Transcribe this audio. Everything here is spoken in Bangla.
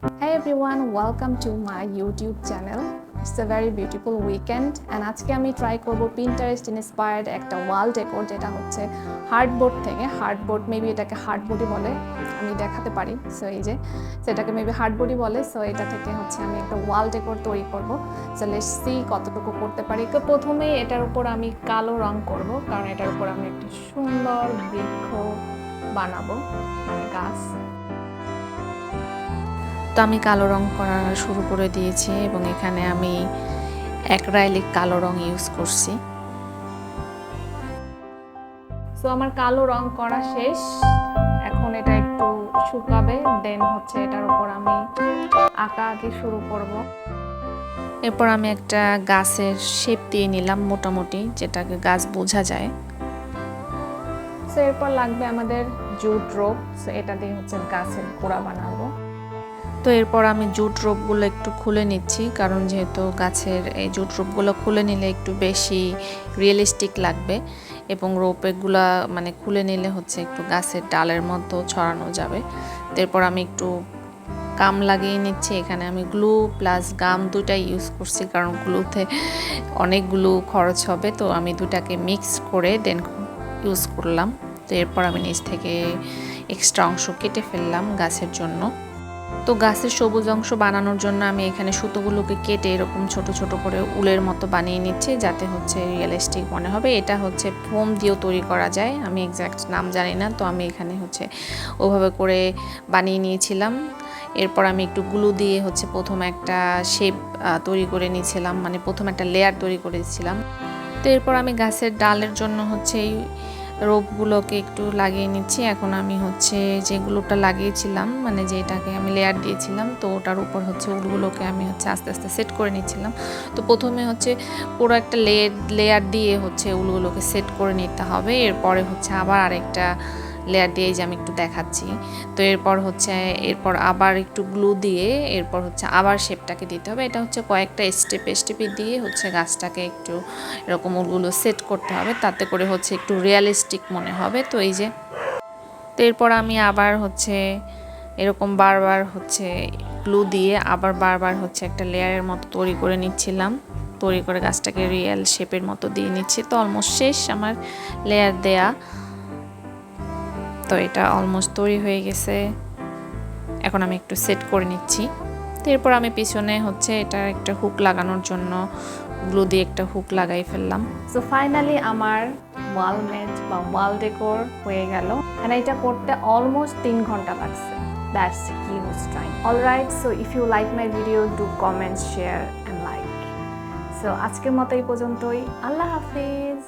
Hey everyone, welcome to my YouTube channel. It's a very beautiful weekend and আজকে আমি ট্রাই করব Pinterest inspired একটা ওয়াল ডেকোর যেটা হচ্ছে হার্ডবোর্ড থেকে হার্ডবোর্ড মেবি এটাকে হার্ডবোর্ডই বলে আমি দেখাতে পারি সো এই যে সেটাকে মেবি হার্ডবোর্ডই বলে সো এটা থেকে হচ্ছে আমি একটা ওয়াল ডেকোর তৈরি করব সো লেটস সি কতটুকু করতে পারি তো প্রথমেই এটার উপর আমি কালো রং করব কারণ এটার উপর আমি একটা সুন্দর বৃক্ষ বানাবো গাছ তো আমি কালো রং করা শুরু করে দিয়েছি এবং এখানে আমি অ্যাক্রাইলিক কালো রং ইউজ করছি সো আমার কালো রং করা শেষ এখন এটা একটু শুকাবে দেন হচ্ছে এটার উপর আমি আঁকি শুরু করব এরপর আমি একটা গাছের শেপ দিয়ে নিলাম মোটামুটি যেটাকে গাছ বোঝা যায় সো এরপর লাগবে আমাদের জুট রোপ সো এটা দিয়ে হচ্ছে গাছের গোড়া বানাবো তো এরপর আমি জুট রোপগুলো একটু খুলে নিচ্ছি কারণ যেহেতু গাছের এই জুট রোপগুলো খুলে নিলে একটু বেশি রিয়েলিস্টিক লাগবে এবং রোপগুলো মানে খুলে নিলে হচ্ছে একটু গাছের ডালের মতো ছড়ানো যাবে তো এরপর আমি একটু গাম লাগিয়ে নিচ্ছি এখানে আমি গ্লু প্লাস গাম দুটাই ইউজ করছি কারণ গ্লুতে অনেকগুলো খরচ হবে তো আমি দুটাকে মিক্স করে দেন ইউজ করলাম তো এরপর আমি নিচ থেকে এক্সট্রা অংশ কেটে ফেললাম গাছের জন্য তো গাছের সবুজ অংশ বানানোর জন্য আমি এখানে সুতোগুলোকে কেটে এরকম ছোট ছোট করে উলের মতো বানিয়ে নিচ্ছি যাতে হচ্ছে রিয়েলিস্টিক মনে হবে এটা হচ্ছে ফোম দিয়েও তৈরি করা যায় আমি এক্স্যাক্ট নাম জানি না তো আমি এখানে হচ্ছে ওভাবে করে বানিয়ে নিয়েছিলাম এরপর আমি একটু গ্লু দিয়ে হচ্ছে প্রথম একটা শেপ তৈরি করে নিয়েছিলাম মানে প্রথম একটা লেয়ার তৈরি করেছিলাম তো এরপর আমি গাছের ডালের জন্য হচ্ছে এই রোপগুলোকে একটু লাগিয়ে নিচ্ছি এখন আমি হচ্ছে যে গ্লুটা লাগিয়েছিলাম মানে যেটাকে আমি লেয়ার দিয়েছিলাম তো ওটার উপর হচ্ছে উলগুলোকে আমি হচ্ছে আস্তে আস্তে সেট করে নিচ্ছিলাম তো প্রথমে হচ্ছে পুরো একটা লেয়ার দিয়ে হচ্ছে উলগুলোকে সেট করে নিতে হবে এরপরে হচ্ছে আবার আরেকটা লেয়ার দিয়ে যে আমি একটু দেখাচ্ছি তো এরপর আবার একটু গ্লু দিয়ে এরপর হচ্ছে আবার শেপটাকে দিতে হবে এটা হচ্ছে কয়েকটা স্টেপে দিয়ে হচ্ছে গাছটাকে একটু এরকম উলগুলো সেট করতে হবে তাতে করে হচ্ছে একটু রিয়েলিস্টিক মনে হবে তো এই যে তো এরপর আমি আবার হচ্ছে এরকম বারবার হচ্ছে গ্লু দিয়ে আবার বারবার হচ্ছে একটা লেয়ারের মতো তৈরি করে নিচ্ছিলাম তৈরি করে গাছটাকে রিয়েল শেপের মতো দিয়ে নিচ্ছি তো অলমোস্ট শেষ আমার লেয়ার দেয়া তো এটা অলমোস্ট তৈরি হয়ে গেছে এখন আমি একটু সেট করে নিচ্ছি তো এরপর আমি পিছনে হচ্ছে এটা একটা হুক লাগানোর জন্য গ্লু দিয়ে একটা হুক লাগাই ফেললাম সো ফাইনালি আমার ওয়াল ম্যাট বা ওয়াল ডেকোর হয়ে গেল আর এটা করতে অলমোস্ট 3 ঘন্টা লাগছে that's huge time alright so if you like my video do comment share and like so আজকের মতো এই পর্যন্তই আল্লাহ হাফিজ